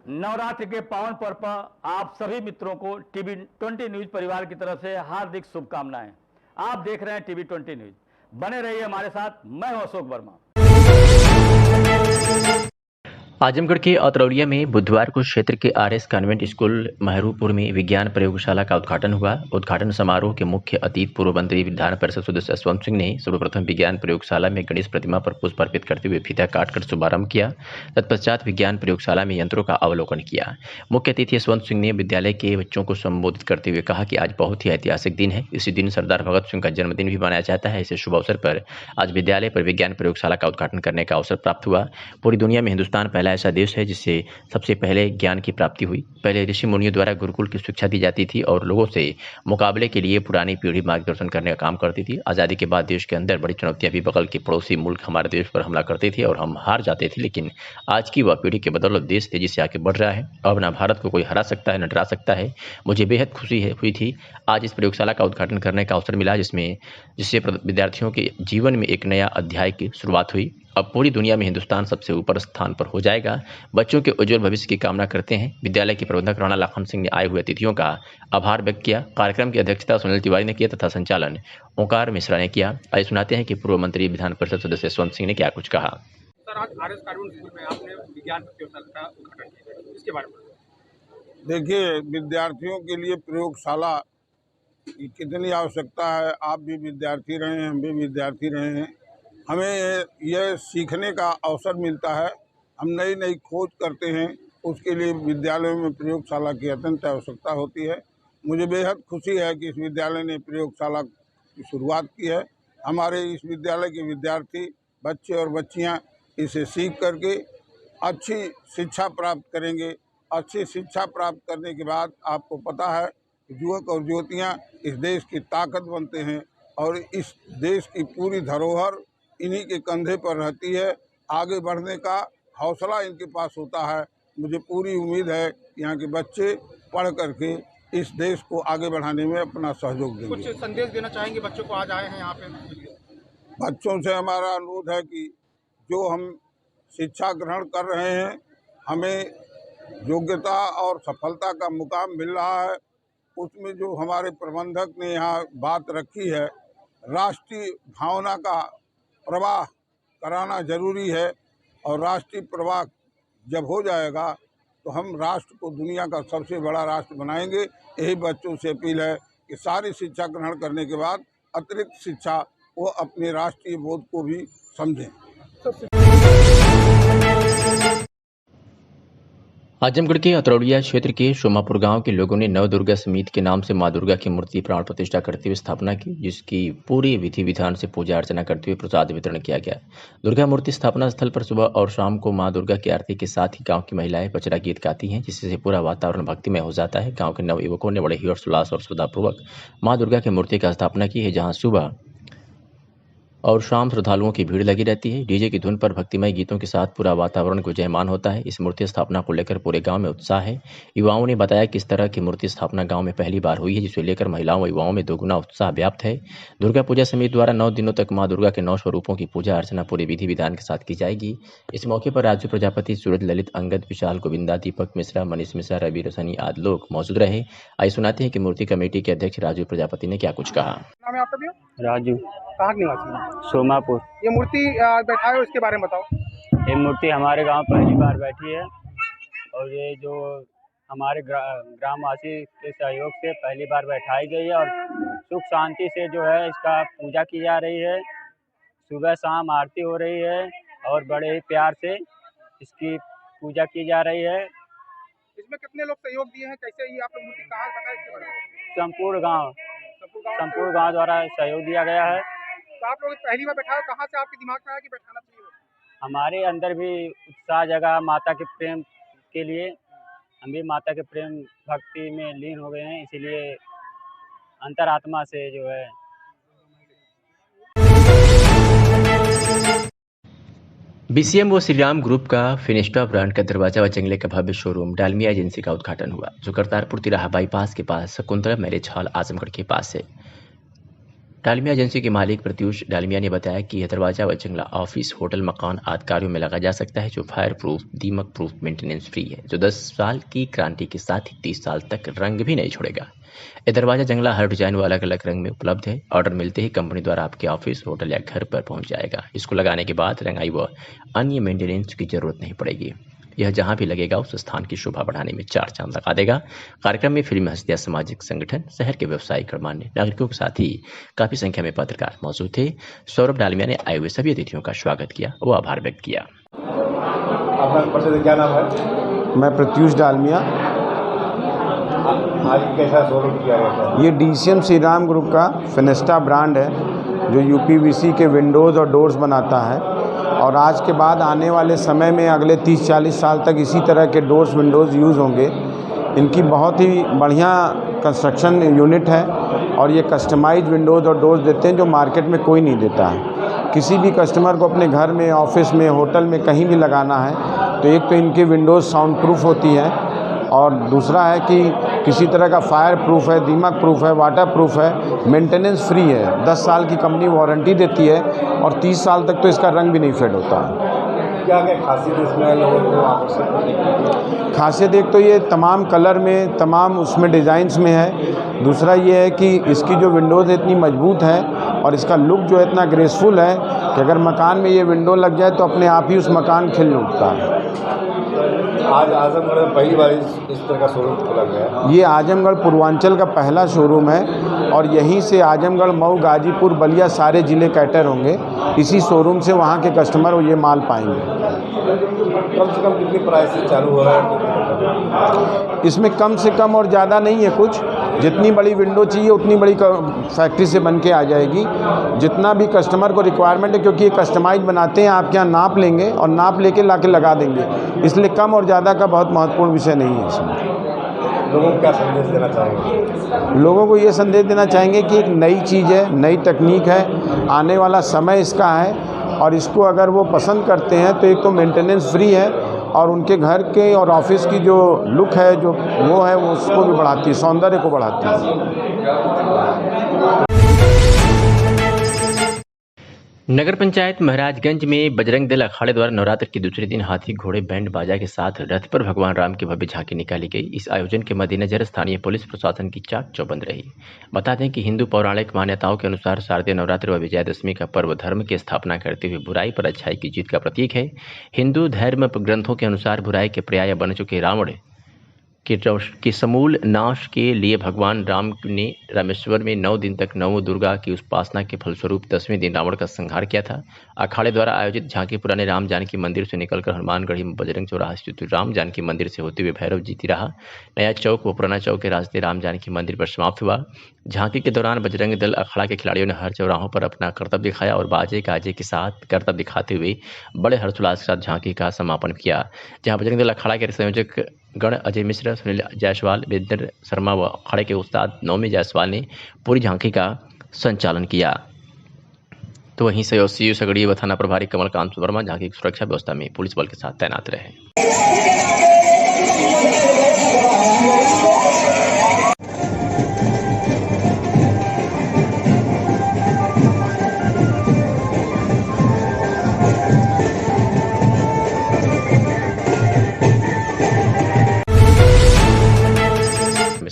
नवरात्रि के पावन पर्व पर आप सभी मित्रों को टीवी 20 न्यूज परिवार की तरफ से हार्दिक शुभकामनाएं। आप देख रहे हैं टीवी 20 न्यूज। बने रहिए हमारे साथ। मैं हूं अशोक वर्मा। आजमगढ़ के अतरौलिया में बुधवार को क्षेत्र के आरएस कॉन्वेंट स्कूल महरूपुर में विज्ञान प्रयोगशाला का उद्घाटन हुआ। उद्घाटन समारोह के मुख्य अतिथि पूर्व मंत्री विधान परिषद सदस्य यशवंत सिंह ने सर्वप्रथम विज्ञान प्रयोगशाला में गणेश प्रतिमा पर पुष्प अर्पित करते हुए फीता काटकर शुभारंभ किया। तत्पश्चात विज्ञान प्रयोगशाला में यंत्रों का अवलोकन किया। मुख्य अतिथि यशवंत सिंह ने विद्यालय के बच्चों को संबोधित करते हुए कहा कि आज बहुत ही ऐतिहासिक दिन है। इसी दिन सरदार भगत सिंह का जन्मदिन भी मनाया जाता है। इसे शुभ अवसर पर आज विद्यालय पर विज्ञान प्रयोगशाला का उद्घाटन करने का अवसर प्राप्त हुआ। पूरी दुनिया में हिंदुस्तान पहला ऐसा देश है जिससे सबसे पहले ज्ञान की प्राप्ति हुई। पहले ऋषि मुनियों द्वारा गुरुकुल की शिक्षा दी जाती थी और लोगों से मुकाबले के लिए पुरानी पीढ़ी मार्गदर्शन करने का काम करती थी। आज़ादी के बाद देश के अंदर बड़ी चुनौतियां भी बगल के पड़ोसी मुल्क हमारे देश पर हमला करते थे और हम हार जाते थे, लेकिन आज की वह पीढ़ी के बदौलत देश तेजी से आगे बढ़ रहा है। अब ना भारत को कोई हरा सकता है, न डरा सकता है। मुझे बेहद खुशी हुई थी आज इस प्रयोगशाला का उद्घाटन करने का अवसर मिला, जिससे विद्यार्थियों के जीवन में एक नया अध्याय की शुरुआत हुई। अब पूरी दुनिया में हिंदुस्तान सबसे ऊपर स्थान पर हो जाएगा। बच्चों के उज्जवल भविष्य की कामना करते हैं। विद्यालय के प्रबंधक राणा लाखन सिंह ने आए हुए अतिथियों का आभार व्यक्त किया। कार्यक्रम की अध्यक्षता सुनील तिवारी ने किया तथा संचालन ओंकार मिश्रा ने किया। आइए सुनाते हैं कि पूर्व मंत्री विधान परिषद सदस्य यशवंत सिंह ने क्या कुछ कहा। सर, आज आरएस कॉन्वेंट स्कूल में आपने विज्ञान प्रयोगशाला का उद्घाटन किया, इसके बारे में देखिए, विद्यार्थियों के लिए प्रयोगशाला की कितनी आवश्यकता है। आप भी विद्यार्थी रहे हैं, हम भी विद्यार्थी रहे हैं। हमें यह सीखने का अवसर मिलता है। हम नई नई खोज करते हैं, उसके लिए विद्यालयों में प्रयोगशाला की अत्यंत आवश्यकता होती है। मुझे बेहद खुशी है कि इस विद्यालय ने प्रयोगशाला की शुरुआत की है। हमारे इस विद्यालय के विद्यार्थी बच्चे और बच्चियां इसे सीख करके अच्छी शिक्षा प्राप्त करेंगे। अच्छी शिक्षा प्राप्त करने के बाद आपको पता है कि युवक और युवतियाँ इस देश की ताकत बनते हैं और इस देश की पूरी धरोहर इन्हीं के कंधे पर रहती है। आगे बढ़ने का हौसला इनके पास होता है। मुझे पूरी उम्मीद है कि यहाँ के बच्चे पढ़ करके इस देश को आगे बढ़ाने में अपना सहयोग देंगे। कुछ संदेश देना चाहेंगे बच्चों को, आज आए हैं यहाँ पे? बच्चों से हमारा अनुरोध है कि जो हम शिक्षा ग्रहण कर रहे हैं, हमें योग्यता और सफलता का मुकाम मिल रहा है। उसमें जो हमारे प्रबंधक ने यहाँ बात रखी है, राष्ट्रीय भावना का प्रवाह कराना जरूरी है और राष्ट्रीय प्रवाह जब हो जाएगा तो हम राष्ट्र को दुनिया का सबसे बड़ा राष्ट्र बनाएंगे। यही बच्चों से अपील है कि सारी शिक्षा ग्रहण करने के बाद अतिरिक्त शिक्षा वो अपने राष्ट्रीय बोध को भी समझें। आजमगढ़ के अतरौलिया क्षेत्र के सोमापुर गांव के लोगों ने नव दुर्गा समिति के नाम से मां दुर्गा की मूर्ति प्राण प्रतिष्ठा करते हुए स्थापना की, जिसकी पूरी विधि विधान से पूजा अर्चना करते हुए प्रसाद वितरण किया गया। दुर्गा मूर्ति स्थापना स्थल पर सुबह और शाम को मां दुर्गा की आरती के साथ ही गांव की महिलाएं बचरा गीत गाती हैं, जिससे पूरा वातावरण भक्तिमय हो जाता है। गाँव के नव युवकों ने बड़े हर्षोल्लास और श्रद्धापूर्वक मां दुर्गा की मूर्ति का स्थापना की है, जहाँ सुबह और शाम श्रद्धालुओं की भीड़ लगी रहती है। डीजे की धुन पर भक्तिमय गीतों के साथ पूरा वातावरण गुंजायमान होता है। इस मूर्ति स्थापना को लेकर पूरे गांव में उत्साह है। युवाओं ने बताया कि इस तरह की मूर्ति स्थापना गांव में पहली बार हुई है, जिसे लेकर महिलाओं व युवाओं में दोगुना उत्साह व्याप्त है। दुर्गा पूजा समिति द्वारा 9 दिनों तक मां दुर्गा के 9 स्वरूपों की पूजा अर्चना पूरे विधि विधान के साथ की जाएगी। इस मौके पर राजू प्रजापति, सूरज ललित, अंगद, विशाल, गोविंदा, दीपक मिश्रा, मनीष मिश्रा, रवि रसनी आदि लोग मौजूद रहे। आइए सुनाते हैं कि मूर्ति कमेटी के अध्यक्ष राजू प्रजापति ने क्या कुछ कहा। नाम है आपका भैया? राजू, कहाँ के निवासी हैं? सोमापुर। ये मूर्ति बैठाए हो, इसके बारे में बताओ। ये मूर्ति हमारे गांव पहली बार बैठी है और ये जो हमारे ग्रामवासी के सहयोग से पहली बार बैठाई गई है और सुख शांति से जो है इसका पूजा की जा रही है। सुबह शाम आरती हो रही है और बड़े ही प्यार से इसकी पूजा की जा रही है। इसमें कितने लोग सहयोग दिए हैं, कैसे ये आप लोग मूर्ति कहाँ बैठाए, इसके बारे में? संपूर्ण गांव द्वारा सहयोग दिया गया है। तो आप लोग पहली बार बैठाए, कहाँ से आपके दिमाग में आया कि बैठाना चाहिए? हमारे अंदर भी उत्साह जगा माता के प्रेम के लिए। हम भी माता के प्रेम भक्ति में लीन हो गए हैं, इसीलिए अंतरात्मा से जो है। बीसीएम व श्रीराम ग्रुप का फिनिस्टा ब्रांड का दरवाजा व जंगले का भव्य शोरूम डालमिया एजेंसी का उद्घाटन हुआ, जो करतारपुर तिराहा बाईपास के पास शकुंतला मैरिज हॉल आजमगढ़ के पास है। डालमिया एजेंसी के मालिक प्रत्यूष डालमिया ने बताया कि यह दरवाजा व जंगला ऑफिस, होटल, मकान आदि कार्यों में लगा जा सकता है, जो फायर प्रूफ, दीमक प्रूफ, मेंटेनेंस फ्री है, जो 10 साल की गारंटी के साथ ही 30 साल तक रंग भी नहीं छोड़ेगा। यह दरवाजा जंगला हर डिजाइन व अलग अलग रंग में उपलब्ध है। ऑर्डर मिलते ही कंपनी द्वारा आपके ऑफिस, होटल या घर पर पहुंच जाएगा। इसको लगाने के बाद रंगाई व अन्य मेंटेनेंस की जरूरत नहीं पड़ेगी। यह जहां भी लगेगा उस स्थान की शोभा बढ़ाने में 4 चांद लगा देगा। कार्यक्रम में फिल्मी हस्तियां, सामाजिक संगठन, शहर के व्यवसायिक गणमान्य नागरिकों के साथ ही काफी संख्या में पत्रकार मौजूद थे। सौरभ डालमिया ने आए हुए सभी अतिथियों का स्वागत किया व आभार व्यक्त किया। आपका परिचय क्या नाम है? मैं प्रत्यूष डालमिया। आज कैसा शोरूम किया गया था? ये DCM श्री राम ग्रुप का फिनेस्टा ब्रांड है, जो UPVC के विंडोज़ और डोर्स बनाता है, और आज के बाद आने वाले समय में अगले 30-40 साल तक इसी तरह के डोर्स विंडोज़ यूज़ होंगे। इनकी बहुत ही बढ़िया कंस्ट्रक्शन यूनिट है और ये कस्टमाइज विंडोज़ और डोर्स देते हैं जो मार्केट में कोई नहीं देता है। किसी भी कस्टमर को अपने घर में, ऑफिस में, होटल में कहीं भी लगाना है तो एक तो इनके विंडोज़ साउंड प्रूफ होती है, और दूसरा है कि किसी तरह का फायर प्रूफ है, दीमक प्रूफ है, वाटर प्रूफ है, मेंटेनेंस फ्री है, 10 साल की कंपनी वारंटी देती है और 30 साल तक तो इसका रंग भी नहीं फेड होता है। क्या क्या खासियत इसमें लोगों को आकर्षित करने की? खासियत एक तो ये तमाम कलर में, तमाम उसमें डिज़ाइंस में है। दूसरा ये है कि इसकी जो विंडोज़ है इतनी मजबूत है और इसका लुक जो है इतना ग्रेसफुल है कि अगर मकान में ये विंडो लग जाए तो अपने आप ही उस मकान खिल उठता है। आज आजमगढ़ में पहली बार इस तरह का शोरूम खोला गया है। ये आजमगढ़ पूर्वांचल का पहला शोरूम है और यहीं से आजमगढ़, मऊ, गाजीपुर, बलिया सारे ज़िले कैटर होंगे। इसी शोरूम से वहाँ के कस्टमर ये माल पाएंगे। कम से कम कितनी प्राइस से चालू हो रहा है? इसमें कम से कम और ज़्यादा नहीं है कुछ। जितनी बड़ी विंडो चाहिए उतनी बड़ी फैक्ट्री से बन के आ जाएगी, जितना भी कस्टमर को रिक्वायरमेंट है, क्योंकि ये कस्टमाइज बनाते हैं। आपके यहाँ नाप लेंगे और नाप लेके लाके लगा देंगे, इसलिए कम और ज़्यादा का बहुत महत्वपूर्ण विषय नहीं है इसमें। लोगों को क्या संदेश देना चाहेंगे? लोगों को ये संदेश देना चाहेंगे कि एक नई चीज़ है, नई तकनीक है, आने वाला समय इसका है, और इसको अगर वो पसंद करते हैं तो एक तो मेंटेनेंस फ्री है और उनके घर के और ऑफिस की जो लुक है, जो वो है, वो उसको भी बढ़ाती है, सौंदर्य को बढ़ाती है। नगर पंचायत महाराजगंज में बजरंग दल अखाड़े द्वारा नवरात्र के दूसरे दिन हाथी, घोड़े, बैंड बाजा के साथ रथ पर भगवान राम की भव्य झांकी निकाली गई। इस आयोजन के मद्देनजर स्थानीय पुलिस प्रशासन की चाक चौबंद रही। बता दें कि हिंदू पौराणिक मान्यताओं के अनुसार शारदीय नवरात्र व विजयादशमी का पर्व धर्म की स्थापना करते हुए बुराई पर अच्छाई की जीत का प्रतीक है। हिंदू धर्म ग्रंथों के अनुसार बुराई के पर्याय बन चुके रावण के समूल नाश के लिए भगवान राम ने रामेश्वर में 9 दिन तक नवों दुर्गा की उपासना के फलस्वरूप 10वें दिन रावण का संहार किया था। अखाड़े द्वारा आयोजित झांकी पुराने राम जानकी मंदिर से निकलकर हनुमानगढ़ी में बजरंग चौराहा स्थित राम जानकी मंदिर से होते हुए भैरव जी तिराहा, नया चौक व पुराना चौक के रास्ते राम जानकी मंदिर पर समाप्त हुआ। झांकी के दौरान बजरंग दल अखाड़ा के खिलाड़ियों ने हर चौराहों पर अपना करतब दिखाया और बाजे गाजे के साथ करतब दिखाते हुए बड़े हर्षोल्लास के साथ झांकी का समापन किया, जहां बजरंग दल अखाड़ा के संयोजक गण अजय मिश्र, सुनील जायसवाल, वीरेंद्र शर्मा व अखाड़े के उस्ताद नौमी जायसवाल ने पूरी झांकी का संचालन किया। तो वहीं सीयू सगड़ी व थाना प्रभारी कमलकांत वर्मा झांकी की सुरक्षा व्यवस्था में पुलिस बल के साथ तैनात रहे।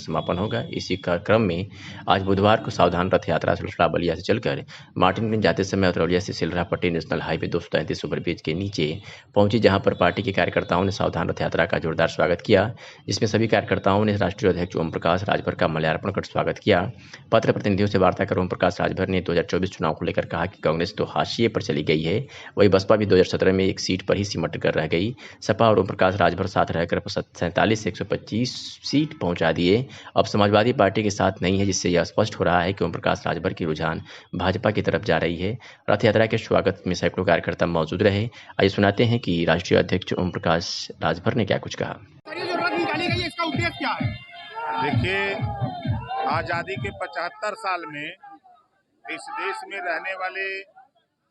समापन होगा। इसी कार्यक्रम में आज बुधवार को सावधान रथ यात्रा सिलसिला बलिया से चलकर मार्टिनगंज जाते समय अतरौलिया से सिलरापट्टी नेशनल हाईवे 233 ओवरब्रिज के नीचे पहुंची, जहां पर पार्टी के कार्यकर्ताओं ने सावधान रथ यात्रा का जोरदार स्वागत किया, जिसमें सभी कार्यकर्ताओं ने राष्ट्रीय अध्यक्ष ओम प्रकाश राजभर का माल्यार्पण कर स्वागत किया। पत्र प्रतिनिधियों से वार्ता कर ओम प्रकाश राजभर ने 2024 चुनाव को लेकर कहा कि कांग्रेस तो हाशिए पर चली गई है, वही बसपा भी 2017 में एक सीट पर ही सिमट कर रह गई। सपा और ओम प्रकाश राजभर साथ रहकर 47 से 125 सीट पहुंचा दिए। अब समाजवादी पार्टी के साथ नहीं है, जिससे यह स्पष्ट हो रहा है कि ओम प्रकाश राजभर की रुझान भाजपा की तरफ जा रही है। रथ यात्रा के स्वागत में सैकड़ों कार्यकर्ता मौजूद रहे। आइए सुनाते हैं कि राष्ट्रीय अध्यक्ष ओम प्रकाश राजभर ने क्या कुछ कहा। जो रथ निकाली गई इसका उद्देश्य क्या है? देखिए, आज़ादी के 75 साल में इस देश में रहने वाले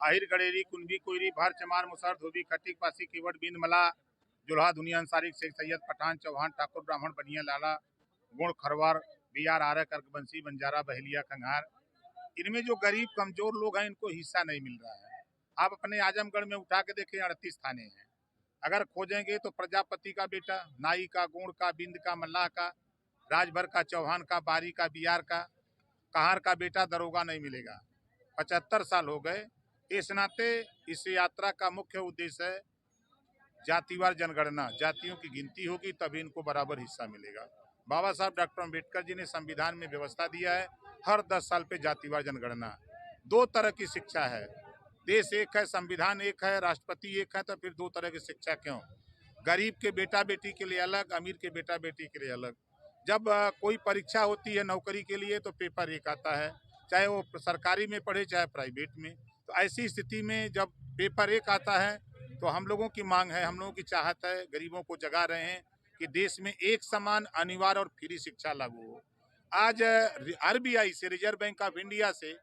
आहिर, गडेरी, कुंभी, कोयरी, भार, चमार, मुसहर, धोबी, खट्टिक, पासी, केवट, बिंद, मला, जुल्हा, दुनिया, अंसारी, शेख सैयद, पठान, चौहान, ठाकुर, ब्राह्मण, बनिया, लाला, गुण, खरवार, बिहार, आरक, अर्कबंसी, बंजारा, बहेलिया, खंघार, इनमें जो गरीब कमजोर लोग हैं इनको हिस्सा नहीं मिल रहा है। आप अपने आजमगढ़ में उठा के देखें 38 थाने हैं, अगर खोजेंगे तो प्रजापति का बेटा, नाई का, गोंड का, बिंद का, मल्लाह का, राजभर का, चौहान का, बारी का, बियार का, कहार का बेटा दरोगा नहीं मिलेगा। 75 साल हो गए। इस नाते इस यात्रा का मुख्य उद्देश्य है जातिवार जनगणना, जातियों की गिनती होगी तभी इनको बराबर हिस्सा मिलेगा। बाबा साहब डॉक्टर अम्बेडकर जी ने संविधान में व्यवस्था दिया है हर 10 साल पे जातिवार जनगणना। 2 तरह की शिक्षा है, देश एक है, संविधान एक है, राष्ट्रपति एक है, तो फिर 2 तरह की शिक्षा क्यों? गरीब के बेटा बेटी के लिए अलग, अमीर के बेटा बेटी के लिए अलग। जब कोई परीक्षा होती है नौकरी के लिए तो पेपर एक आता है, चाहे वो सरकारी में पढ़े चाहे प्राइवेट में। तो ऐसी स्थिति में जब पेपर एक आता है तो हम लोगों की मांग है, हम लोगों की चाहत है, गरीबों को जगा रहे हैं कि देश में एक समान, अनिवार्य और फ्री शिक्षा लागू हो। आज RBI से, रिजर्व बैंक ऑफ इंडिया से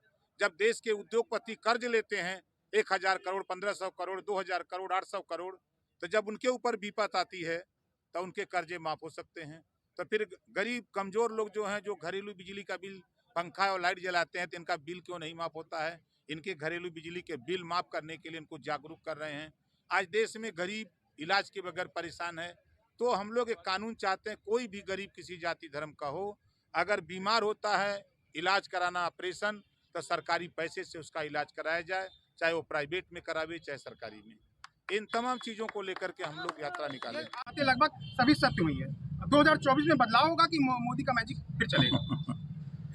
जब देश के उद्योगपति कर्ज लेते हैं 1000 करोड़, 1500 करोड़, 2000 करोड़, 800 करोड़, तो जब उनके ऊपर विपत आती है तो उनके कर्जे माफ हो सकते हैं। तो फिर गरीब कमजोर लोग जो हैं, जो घरेलू बिजली का बिल, पंखा और लाइट जलाते हैं, तो इनका बिल क्यों नहीं माफ होता है? इनके घरेलू बिजली के बिल माफ करने के लिए इनको जागरूक कर रहे हैं। आज देश में गरीब इलाज के बगैर परेशान है, तो हम लोग एक कानून चाहते हैं, कोई भी गरीब किसी जाति धर्म का हो, अगर बीमार होता है, इलाज कराना, ऑपरेशन, तो सरकारी पैसे से उसका इलाज कराया जाए, चाहे वो प्राइवेट में करावे चाहे सरकारी में। इन तमाम चीजों को लेकर के हम लोग यात्रा निकाले। बातें लगभग सभी सत्य हुई है। 2024 में बदलाव होगा कि मोदी का मैजिक फिर चलेगा?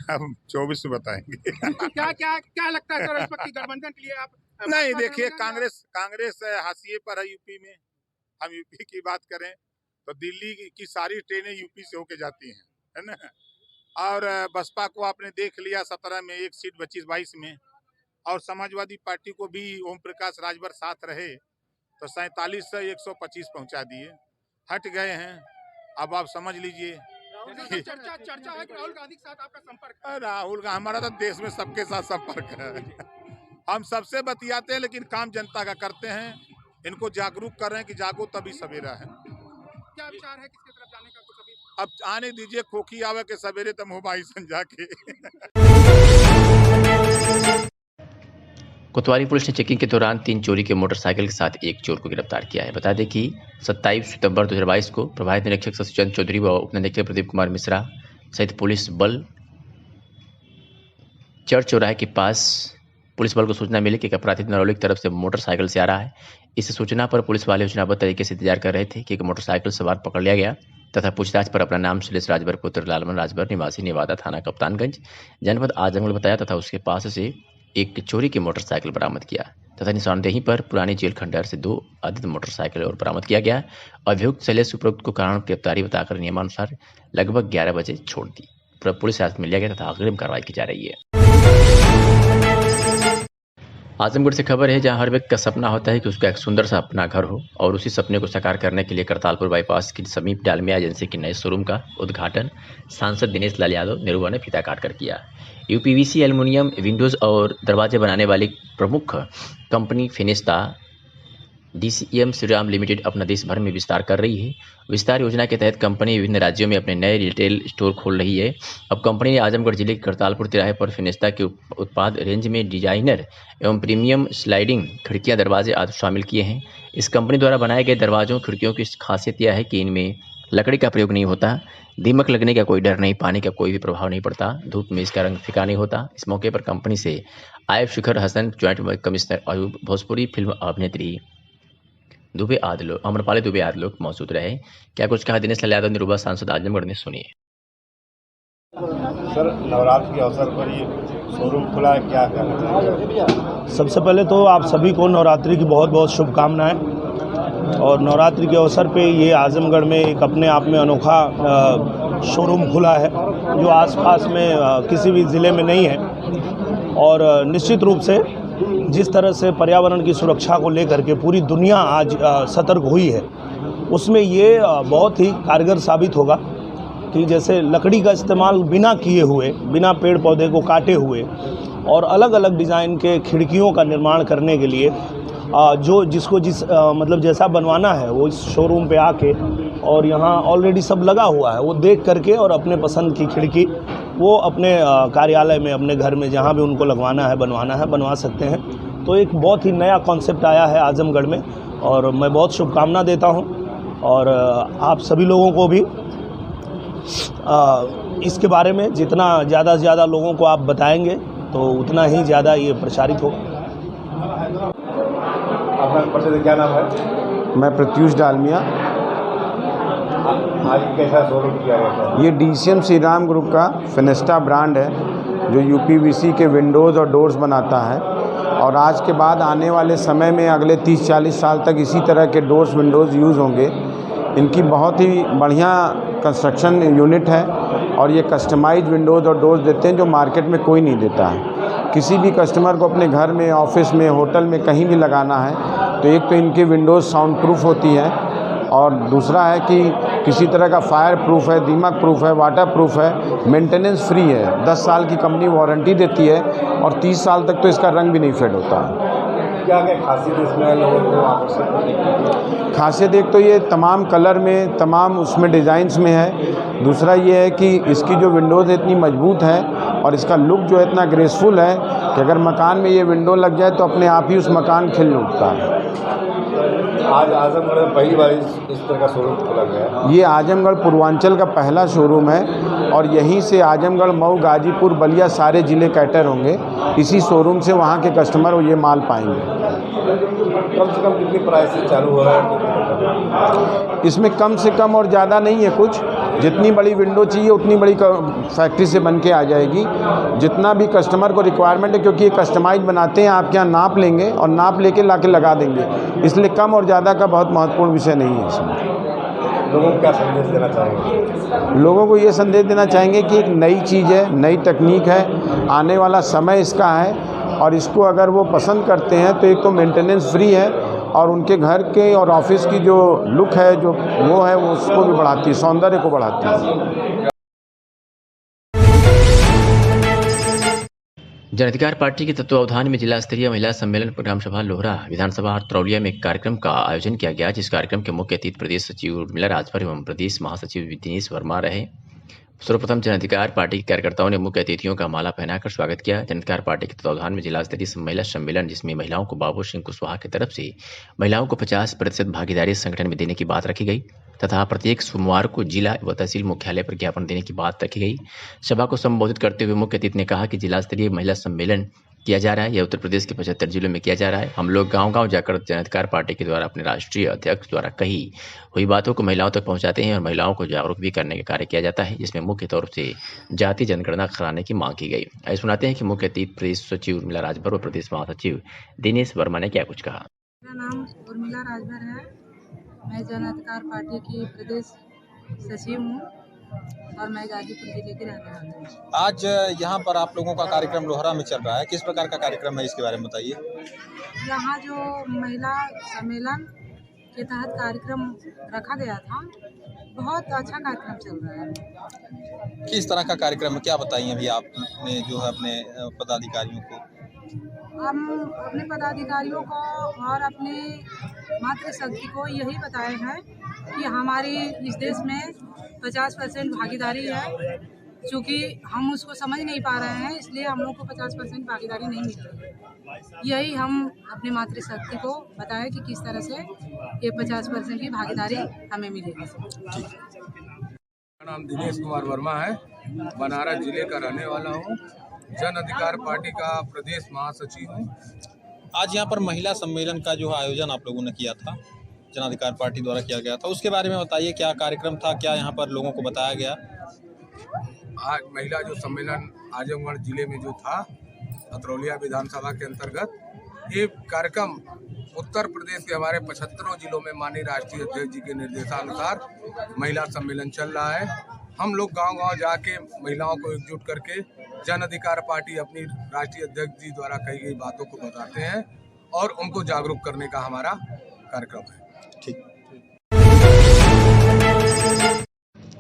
हम 24 में बताएंगे। क्या लगता है सर, इस वक्त की गठबंधन के लिए आप? नहीं, देखिए, कांग्रेस हाशिए पर है यूपी में। हम यूपी की बात करें तो दिल्ली की सारी ट्रेनें यूपी से होके जाती हैं, है ना। और बसपा को आपने देख लिया 17 में 1 सीट 25-22 में, और समाजवादी पार्टी को भी ओम प्रकाश राजभर साथ रहे तो 47 से 125 पहुंचा दिए, हट गए हैं। अब आप समझ लीजिए। चर्चा है कि राहुल गांधी के साथ आपका संपर्क है? राहुल गांधी, हमारा तो देश में सबके साथ संपर्क है। हम सबसे बतियाते हैं लेकिन काम जनता का करते हैं। इनको जागरूक कर रहे हैं कि जागो तभी सवेरा है। क्या विचार है किसकी तरफ जाने का कुछ अभी? अब आने दीजिए, खोखी आवे के सवेरे तो मुंह संजा के। कोतवाली पुलिस ने चेकिंग के दौरान 3 चोरी के मोटरसाइकिल के साथ एक चोर को गिरफ्तार किया है। बता दें कि 27 सितंबर 2022 को प्रभावित निरीक्षक शशिचंद्र चौधरी व उप निरीक्षक प्रदीप कुमार मिश्रा सहित पुलिस बल चर्च चौराहे के पास पुलिस बल को सूचना मिली कि एक अपराधी नरौली की तरफ से मोटरसाइकिल से आ रहा है। इस सूचना पर पुलिस वाले योजनाबद्ध तरीके से इंतजार कर रहे थे कि एक मोटरसाइकिल सवार पकड़ लिया गया तथा पूछताछ पर अपना नाम सुरेश राजभर पुत्र लालमन राजभर निवासी नेवादा थाना कप्तानगंज जनपद आजमगढ़ बताया तथा उसके पास से एक चोरी की मोटरसाइकिल बरामद किया तथा निशानदेही पर पुरानी जेल खंडहर से 2 अवैध मोटरसाइकिल और बरामद किया गया। अभियुक्त शैलेश उपरोक्त को कारण गिरफ्तारी बताकर नियमानुसार लगभग 11 बजे छोड़ दी। पुलिस हिरासत में लिया गया तथा अग्रिम कार्रवाई की जा रही है। आजमगढ़ से खबर है, जहां हर व्यक्ति का सपना होता है कि उसका एक सुंदर सा अपना घर हो, और उसी सपने को साकार करने के लिए करतालपुर बाईपास के समीप डालमिया एजेंसी के नए शोरूम का उद्घाटन सांसद दिनेश लाल यादव निरुआ ने फीता काट कर किया। यूपीवीसी एल्युमिनियम विंडोज और दरवाजे बनाने वाली प्रमुख कंपनी फिनिस्टा DCM श्रीराम लिमिटेड अपना देश भर में विस्तार कर रही है। विस्तार योजना के तहत कंपनी विभिन्न राज्यों में अपने नए रिटेल स्टोर खोल रही है। अब कंपनी ने आजमगढ़ जिले के करतालपुर तिराहे पर फिनिस्टा के उत्पाद रेंज में डिजाइनर एवं प्रीमियम स्लाइडिंग खिड़कियां, दरवाजे आदि शामिल किए हैं। इस कंपनी द्वारा बनाए गए दरवाजों खिड़कियों की खासियत यह है कि इनमें लकड़ी का प्रयोग नहीं होता, दीमक लगने का कोई डर नहीं, पानी का कोई भी प्रभाव नहीं पड़ता, धूप में इसका रंग फीका नहीं होता। इस मौके पर कंपनी से आयब Shikhar Hasan, joint commissioner Ayub, Bhojpuri film अभिनेत्री दुबे आदि लोग, अमरपाली दुबे आदि लोग मौजूद रहे। क्या कुछ कहा दिनेश लाल यादव निरुआ सांसद आजमगढ़ ने, सुनिए। सर, नवरात्र के अवसर पर ये शोरूम खुला है, क्या कहना चाहिए? सबसे पहले तो आप सभी को नवरात्रि की बहुत बहुत शुभकामनाएं। और नवरात्रि के अवसर पे ये आजमगढ़ में एक अपने आप में अनोखा शोरूम खुला है जो आसपास में किसी भी ज़िले में नहीं है। और निश्चित रूप से जिस तरह से पर्यावरण की सुरक्षा को लेकर के पूरी दुनिया आज सतर्क हुई है, उसमें ये बहुत ही कारगर साबित होगा कि जैसे लकड़ी का इस्तेमाल बिना किए हुए, बिना पेड़ पौधे को काटे हुए और अलग अलग डिज़ाइन के खिड़कियों का निर्माण करने के लिए जिसको मतलब जैसा बनवाना है वो इस शोरूम पे आके और यहाँ ऑलरेडी सब लगा हुआ है। वो देख करके और अपने पसंद की खिड़की वो अपने कार्यालय में, अपने घर में जहाँ भी उनको लगवाना है, बनवा सकते हैं। तो एक बहुत ही नया कॉन्सेप्ट आया है आजमगढ़ में और मैं बहुत शुभकामना देता हूँ। और आप सभी लोगों को भी इसके बारे में जितना ज़्यादा से ज़्यादा लोगों को आप बताएंगे तो उतना ही ज़्यादा ये प्रचारित होगा। आपका परिचय क्या नाम है? मैं प्रत्युष डालमिया। आज कैसा शोरूम किया गया था? ये DCM श्री राम ग्रुप का फिनेस्टा ब्रांड है जो UPVC के विंडोज़ और डोर्स बनाता है और आज के बाद आने वाले समय में अगले 30-40 साल तक इसी तरह के डोर्स विंडोज़ यूज़ होंगे। इनकी बहुत ही बढ़िया कंस्ट्रक्शन यूनिट है और ये कस्टमाइज विंडोज़ और डोर्स देते हैं जो मार्केट में कोई नहीं देता है। किसी भी कस्टमर को अपने घर में, ऑफिस में, होटल में कहीं भी लगाना है तो एक तो इनके विंडोज़ साउंड प्रूफ होती है और दूसरा है कि किसी तरह का फायर प्रूफ है, दीमक प्रूफ है, वाटर प्रूफ है, मेंटेनेंस फ्री है, 10 साल की कंपनी वारंटी देती है और 30 साल तक तो इसका रंग भी नहीं फेड होता है। क्या क्या खासियत इसमें लोगों को आकर्षित करने की? खासियत एक तो ये तमाम कलर में, तमाम उसमें डिज़ाइंस में है। दूसरा ये है कि इसकी जो विंडोज़ है इतनी मजबूत है और इसका लुक जो है इतना ग्रेसफुल है कि अगर मकान में ये विंडो लग जाए तो अपने आप ही उस मकान खिल उठता है। आज आजमगढ़ में पहली बार इस तरह का शोरूम खोला गया है। ये आजमगढ़ पूर्वांचल का पहला शोरूम है और यहीं से आजमगढ़, मऊ, गाजीपुर, बलिया सारे ज़िले कैटर होंगे। इसी शोरूम से वहाँ के कस्टमर ये माल पाएंगे। कम से कम कितनी प्राइस से चालू हो रहा है? इसमें कम से कम और ज़्यादा नहीं है कुछ। जितनी बड़ी विंडो चाहिए उतनी बड़ी फैक्ट्री से बन के आ जाएगी। जितना भी कस्टमर को रिक्वायरमेंट है, क्योंकि ये कस्टमाइज बनाते हैं, आपके यहाँ नाप लेंगे और नाप लेके लाके लगा देंगे, इसलिए कम और ज़्यादा का बहुत महत्वपूर्ण विषय नहीं है इसमें। लोगों को क्या संदेश देना चाहेंगे? लोगों को ये संदेश देना चाहेंगे कि एक नई चीज़ है, नई तकनीक है, आने वाला समय इसका है और इसको अगर वो पसंद करते हैं तो एक तो मेंटेनेंस फ्री है और उनके घर के और ऑफिस की जो लुक है, जो वो है, वो उसको भी बढ़ाती है, सौंदर्य को बढ़ाती है। जन अधिकार पार्टी के तत्वावधान में जिला स्तरीय महिला सम्मेलन ग्राम सभा लोहरा विधानसभा तरौलिया में एक कार्यक्रम का आयोजन किया गया, जिस कार्यक्रम के मुख्य अतिथि प्रदेश सचिव उर्मिला राजभर एवं प्रदेश महासचिव दिनेश वर्मा रहे। सर्वप्रथम जन अधिकार पार्टी के कार्यकर्ताओं ने मुख्य अतिथियों का माला पहनाकर स्वागत किया। जन अधिकार पार्टी के तत्वावधान में जिला स्तरीय महिला सम्मेलन, जिसमें महिलाओं को बाबू सिंह कुशवाहा की तरफ से महिलाओं को 50% भागीदारी संगठन में देने की बात रखी गई तथा प्रत्येक सोमवार को जिला व तहसील मुख्यालय पर ज्ञापन देने की बात रखी गई। सभा को संबोधित करते हुए मुख्य अतिथि ने कहा कि जिला स्तरीय महिला सम्मेलन किया जा रहा है, यह उत्तर प्रदेश के 75 जिलों में किया जा रहा है। हम लोग गांव-गांव जाकर जन अधिकार पार्टी के द्वारा अपने राष्ट्रीय अध्यक्ष द्वारा कही हुई बातों को महिलाओं तक पहुंचाते हैं और महिलाओं को जागरूक भी करने का कार्य किया जाता है, जिसमें मुख्य तौर से जाति जनगणना कराने की मांग की गई। आइए सुनाते हैं कि मुख्य अतिथि प्रदेश सचिव उर्मिला राजभर और प्रदेश महासचिव दिनेश वर्मा ने क्या कुछ कहा। मेरा नाम उर्मिला राजभर है। मैं जन अधिकार पार्टी की प्रदेश सचिव हूँ और मैं गाजीपुर जिले की रहने वाली हूँ। आज यहाँ पर आप लोगों का कार्यक्रम लोहरा में चल रहा है, किस प्रकार का कार्यक्रम है, इसके बारे में बताइए। यहाँ जो महिला सम्मेलन के तहत कार्यक्रम रखा गया था, बहुत अच्छा कार्यक्रम चल रहा है। किस तरह का कार्यक्रम है, क्या बताइए अभी आपने जो है अपने पदाधिकारियों को? हम अपने पदाधिकारियों को और अपने मातृशक्ति को यही बताए हैं कि हमारी इस देश में 50% भागीदारी है। चूँकि हम उसको समझ नहीं पा रहे हैं, इसलिए हम लोग को 50% भागीदारी नहीं मिल रही है। यही हम अपने मातृशक्ति को बताएं कि किस तरह से ये 50% की भागीदारी हमें मिलेगी। मेरा नाम दिनेश कुमार वर्मा है, बनारस जिले का रहने वाला हूँ, जन अधिकार पार्टी का प्रदेश महासचिव हूँ। आज यहाँ पर महिला सम्मेलन का जो आयोजन आप लोगों ने किया था, जन अधिकार पार्टी द्वारा किया गया था, उसके बारे में बताइए, क्या कार्यक्रम था, क्या यहाँ पर लोगों को बताया गया? आज महिला जो सम्मेलन आजमगढ़ जिले में जो था, तरौलिया विधानसभा के अंतर्गत, ये कार्यक्रम उत्तर प्रदेश के हमारे 75 जिलों में माननीय राष्ट्रीय अध्यक्ष जी के निर्देशानुसार महिला सम्मेलन चल रहा है। हम लोग गांव-गांव जाके महिलाओं को एकजुट करके जन अधिकार पार्टी अपनी राष्ट्रीय अध्यक्ष जी द्वारा कही गई बातों को बताते हैं और उनको जागरूक करने का हमारा कार्यक्रम है। ठीक।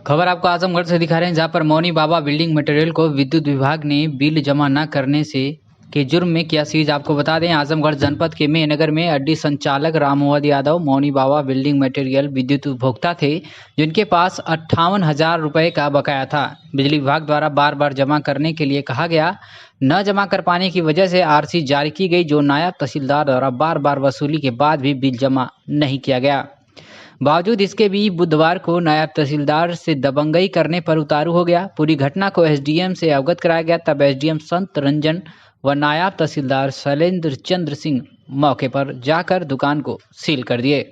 खबर आपको आजमगढ़ से दिखा रहे हैं, जहां पर मौनी बाबा बिल्डिंग मटेरियल को विद्युत विभाग ने बिल जमा न करने से के जुर्म में किया सीज। आपको बता दें आजमगढ़ जनपद के मेहनगर में अड्डी संचालक राम मोहम्मद यादव मौनी बाबा बिल्डिंग मटेरियल विद्युत उपभोक्ता थे जिनके पास 58,000 रुपये का बकाया था। बिजली विभाग द्वारा बार बार जमा करने के लिए कहा गया, न जमा कर पाने की वजह से आरसी जारी की गई, जो नायब तहसीलदार द्वारा बार बार वसूली के बाद भी बिल जमा नहीं किया गया। बावजूद इसके भी बुधवार को नायब तहसीलदार से दबंगई करने पर उतारू हो गया। पूरी घटना को एसडीएम से अवगत कराया गया। तब एसडीएम संत रंजन व नायब तहसीलदार शैलेंद्र चंद्र सिंह मौके पर जाकर दुकान को सील कर दिए।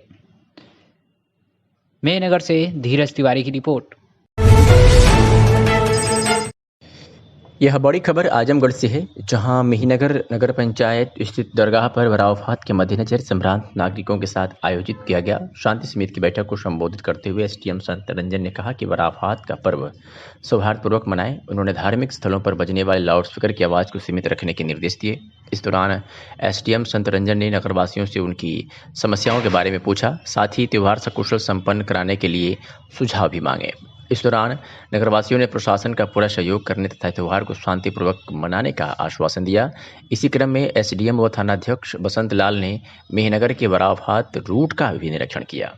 मेहनगर से धीरज तिवारी की रिपोर्ट। यह बड़ी खबर आजमगढ़ से है, जहां मेहनगर नगर पंचायत स्थित दरगाह पर वरावफात के मद्देनजर संभ्रांत नागरिकों के साथ आयोजित किया गया शांति समिति की बैठक को संबोधित करते हुए एसडीएम संत रंजन ने कहा कि वरावफात का पर्व सौहार्दपूर्वक मनाएं। उन्होंने धार्मिक स्थलों पर बजने वाले लाउडस्पीकर की आवाज़ को सीमित रखने के निर्देश दिए। इस दौरान एसडीएम संत रंजन ने नगरवासियों से उनकी समस्याओं के बारे में पूछा, साथ ही त्यौहार सकुशल संपन्न कराने के लिए सुझाव भी मांगे। इस दौरान नगरवासियों ने प्रशासन का पूरा सहयोग करने तथा त्यौहार को शांतिपूर्वक मनाने का आश्वासन दिया। इसी क्रम में एसडीएम व थानाध्यक्ष बसंत लाल ने मेहनगर के वरावफात रूट का भी निरीक्षण किया।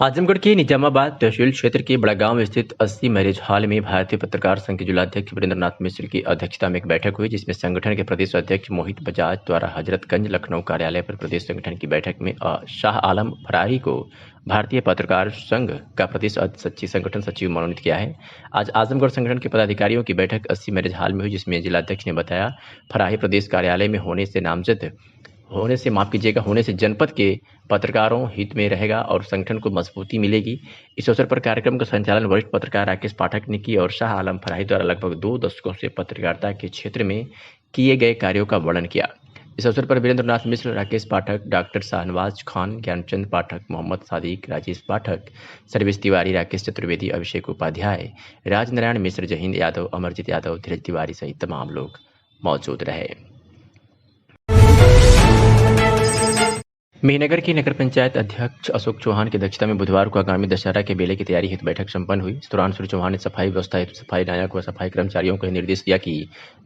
आजमगढ़ के निजामाबाद तहसील क्षेत्र के बड़ागांव स्थित 80 मैरिज हॉल में भारतीय पत्रकार संघ के जिलाध्यक्ष वीरेंद्रनाथ मिश्र की अध्यक्षता में एक बैठक हुई, जिसमें संगठन के प्रदेश अध्यक्ष मोहित बजाज द्वारा हजरतगंज लखनऊ कार्यालय पर प्रदेश संगठन की बैठक में शाह आलम फरारी को भारतीय पत्रकार संघ का प्रदेश संगठन सचिव मनोनीत किया है। आज आजमगढ़ संगठन के पदाधिकारियों की बैठक 80 मैरिज हॉल में हुई, जिसमें जिलाध्यक्ष ने बताया, फरारी प्रदेश कार्यालय में होने से जनपद के पत्रकारों हित में रहेगा और संगठन को मजबूती मिलेगी। इस अवसर पर कार्यक्रम का संचालन वरिष्ठ पत्रकार राकेश पाठक ने की और शाह आलम फरारी द्वारा लगभग 2 दशकों से पत्रकारिता के क्षेत्र में किए गए कार्यों का वर्णन किया। इस अवसर पर वीरेंद्रनाथ मिश्र, राकेश पाठक, डॉक्टर शाहनवाज खान, ज्ञानचंद पाठक, मोहम्मद सादिक, राजेश पाठक, सर्वेश तिवारी, राकेश चतुर्वेदी, अभिषेक उपाध्याय, राजनारायण मिश्र, जहींद यादव, अमरजीत यादव, धीरज तिवारी सहित तमाम लोग मौजूद रहे। मेहनगर की नगर पंचायत अध्यक्ष अशोक चौहान की अध्यक्षता में बुधवार को आगामी दशहरा के मेले की तैयारी हेतु बैठक संपन्न हुई। इस दौरान श्री चौहान ने सफाई व्यवस्था हेतु सफाई नायक व सफाई कर्मचारियों को निर्देश दिया कि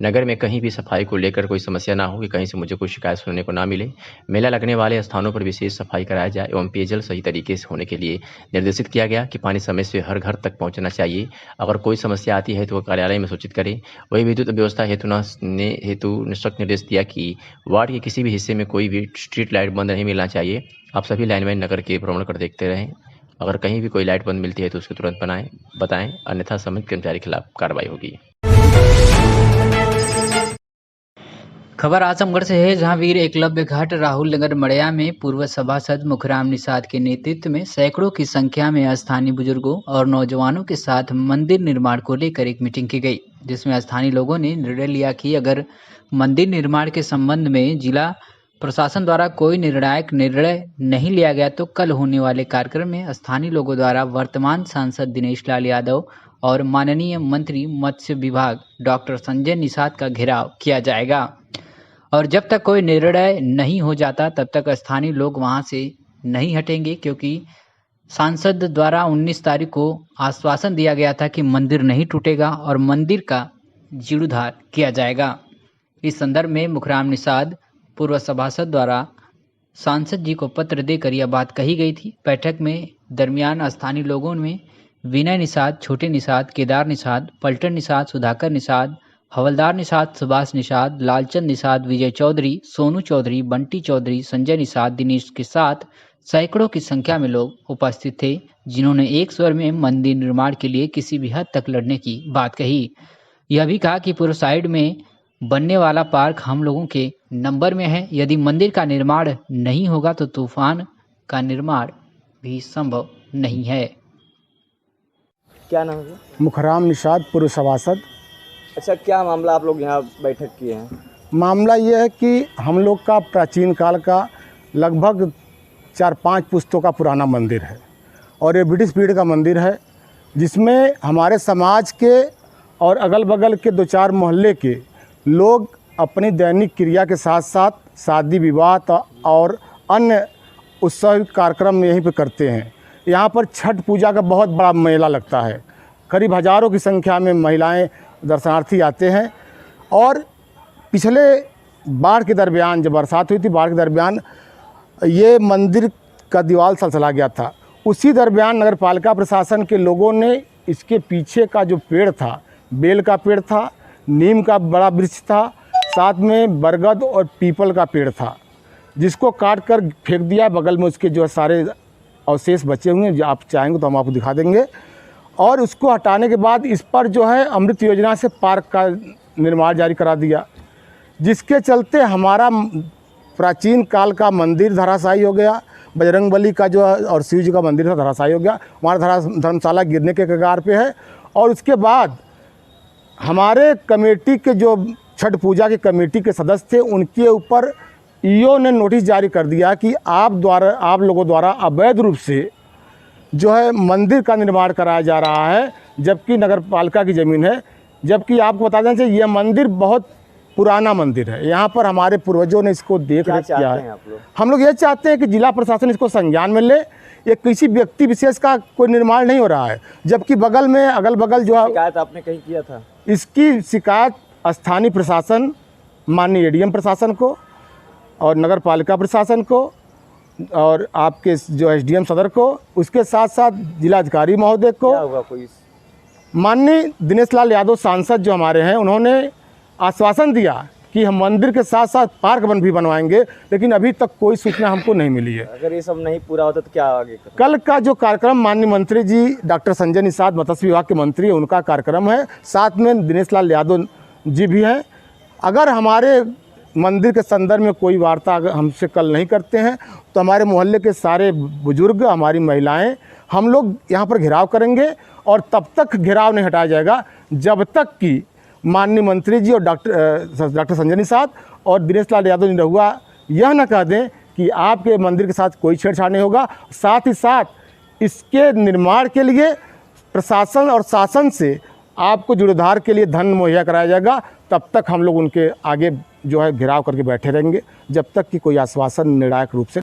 नगर में कहीं भी सफाई को लेकर कोई समस्या ना हो, कि कहीं से मुझे कोई शिकायत सुनने को ना मिले। मेला लगने वाले स्थानों पर विशेष सफाई कराया जाए एवं पेयजल सही तरीके से होने के लिए निर्देशित किया गया कि पानी समय से हर घर तक पहुँचना चाहिए। अगर कोई समस्या आती है तो वह कार्यालय में सूचित करें। वही विद्युत व्यवस्था हेतु सख्त निर्देश दिया कि वार्ड के किसी भी हिस्से में कोई भी स्ट्रीट लाइट बंद नहीं मिलना चाहिए। आप सभी लाइनमैन नगर के भ्रमण कर देखते रहें। अगर कहीं भी कोई लाइट बंद मिलती है तो उसको तुरंत बताएं, अन्यथा संबंधित कर्मचारी के खिलाफ कार्रवाई होगी। खबर आजमगढ़ से है, जहां वीर एकलव्य घाट राहुल नगर मड़िया में पूर्व सभासद मुखराम निषाद के नेतृत्व में सैकड़ों की संख्या में स्थानीय बुजुर्गों और नौजवानों के साथ मंदिर निर्माण को लेकर एक मीटिंग की गई, जिसमें स्थानीय लोगों ने निर्णय लिया कि अगर मंदिर निर्माण के संबंध में जिला प्रशासन द्वारा कोई निर्णायक निर्णय नहीं लिया गया तो कल होने वाले कार्यक्रम में स्थानीय लोगों द्वारा वर्तमान सांसद दिनेश लाल यादव और माननीय मंत्री मत्स्य विभाग डॉक्टर संजय निषाद का घेराव किया जाएगा और जब तक कोई निर्णय नहीं हो जाता तब तक स्थानीय लोग वहां से नहीं हटेंगे, क्योंकि सांसद द्वारा 19 तारीख को आश्वासन दिया गया था कि मंदिर नहीं टूटेगा और मंदिर का जीर्णोद्धार किया जाएगा। इस संदर्भ में मुखराम निषाद पूर्व सभासद द्वारा सांसद जी को पत्र देकर यह बात कही गई थी। बैठक में दरमियान स्थानीय लोगों में विनय निषाद, छोटे निषाद, केदार निषाद, पलटन निषाद, सुधाकर निषाद, हवलदार निषाद, सुभाष निषाद, लालचंद निषाद, विजय चौधरी, सोनू चौधरी, बंटी चौधरी, संजय निषाद, दिनेश के साथ सैकड़ों की संख्या में लोग उपस्थित थे, जिन्होंने एक स्वर में मंदिर निर्माण के लिए किसी भी हद तक लड़ने की बात कही। यह भी कहा कि पूर्व साइड में बनने वाला पार्क हम लोगों के नंबर में है। यदि मंदिर का निर्माण नहीं होगा तो तूफान का निर्माण भी संभव नहीं है। क्या नाम है? मुखराम निषाद, पूर्व सभासद। अच्छा, क्या मामला आप लोग यहाँ बैठक किए हैं? मामला ये है कि हम लोग का प्राचीन काल का लगभग 4-5 पुश्तों का पुराना मंदिर है और ये ब्रिटिश पीरियड का मंदिर है, जिसमें हमारे समाज के और अगल बगल के 2-4 मोहल्ले के लोग अपनी दैनिक क्रिया के साथ साथ शादी विवाह और अन्य उत्सव कार्यक्रम यहीं पे करते हैं। यहाँ पर छठ पूजा का बहुत बड़ा मेला लगता है। करीब हज़ारों की संख्या में महिलाएं दर्शनार्थी आते हैं। और पिछले बाढ़ के दरमियान, जब बरसात हुई थी, बाढ़ के दरमियान ये मंदिर का दीवार सलसला गया था। उसी दरमियान नगर पालिका प्रशासन के लोगों ने इसके पीछे का जो पेड़ था, बेल का पेड़ था, नीम का बड़ा वृक्ष था, साथ में बरगद और पीपल का पेड़ था, जिसको काट कर फेंक दिया। बगल में उसके जो सारे अवशेष बचे हुए हैं, जो आप चाहेंगे तो हम आपको दिखा देंगे। और उसको हटाने के बाद इस पर जो है अमृत योजना से पार्क का निर्माण जारी करा दिया, जिसके चलते हमारा प्राचीन काल का मंदिर धराशायी हो गया। बजरंगबली का जो और शिव जी का मंदिर था धराशायी हो गया। हमारा धर्मशाला गिरने के कगार पे है। और उसके बाद हमारे कमेटी के जो छठ पूजा की कमेटी के सदस्य थे, उनके ऊपर ईओ ने नोटिस जारी कर दिया कि आप लोगों द्वारा अवैध रूप से जो है मंदिर का निर्माण कराया जा रहा है, जबकि नगर पालिका की ज़मीन है। जबकि आपको बता दें कि यह मंदिर बहुत पुराना मंदिर है। यहाँ पर हमारे पूर्वजों ने इसको देख रेख किया है। हम लोग ये चाहते हैं कि जिला प्रशासन इसको संज्ञान में ले। ये किसी व्यक्ति विशेष का कोई निर्माण नहीं हो रहा है, जबकि बगल में अगल बगल जो शिकायत आपने कहीं किया था? इसकी शिकायत स्थानीय प्रशासन, माननीय एडीएम प्रशासन को और नगर पालिका प्रशासन को और आपके जो एसडीएम सदर को, उसके साथ साथ जिलाधिकारी महोदय को। क्या होगा कोई? माननीय दिनेश लाल यादव सांसद जो हमारे हैं, उन्होंने आश्वासन दिया कि हम मंदिर के साथ साथ पार्क भी बनवाएंगे, लेकिन अभी तक कोई सूचना हमको नहीं मिली है। अगर ये सब नहीं पूरा होता तो क्या आगे? कल का जो कार्यक्रम माननीय मंत्री जी डॉक्टर संजय निषाद मत्स्य विभाग के मंत्री हैं, उनका कार्यक्रम है, साथ में दिनेश लाल यादव जी भी हैं। अगर हमारे मंदिर के संदर्भ में कोई वार्ता अगर हमसे कल नहीं करते हैं, तो हमारे मोहल्ले के सारे बुजुर्ग, हमारी महिलाएं, हम लोग यहाँ पर घेराव करेंगे। और तब तक घेराव नहीं हटाया जाएगा जब तक कि माननीय मंत्री जी और डॉक्टर संजय निषाद और दिनेश लाल यादव निरहुआ यह न कह दें कि आपके मंदिर के साथ कोई छेड़छाड़ नहीं होगा। साथ ही साथ इसके निर्माण के लिए प्रशासन और शासन से आपको जीर्णोद्धार के लिए धन मुहैया कराया जाएगा। तब तक हम लोग उनके आगे जो है घेराव करके बैठे रहेंगे, जब तक कि कोई आश्वासन निर्णायक रूप से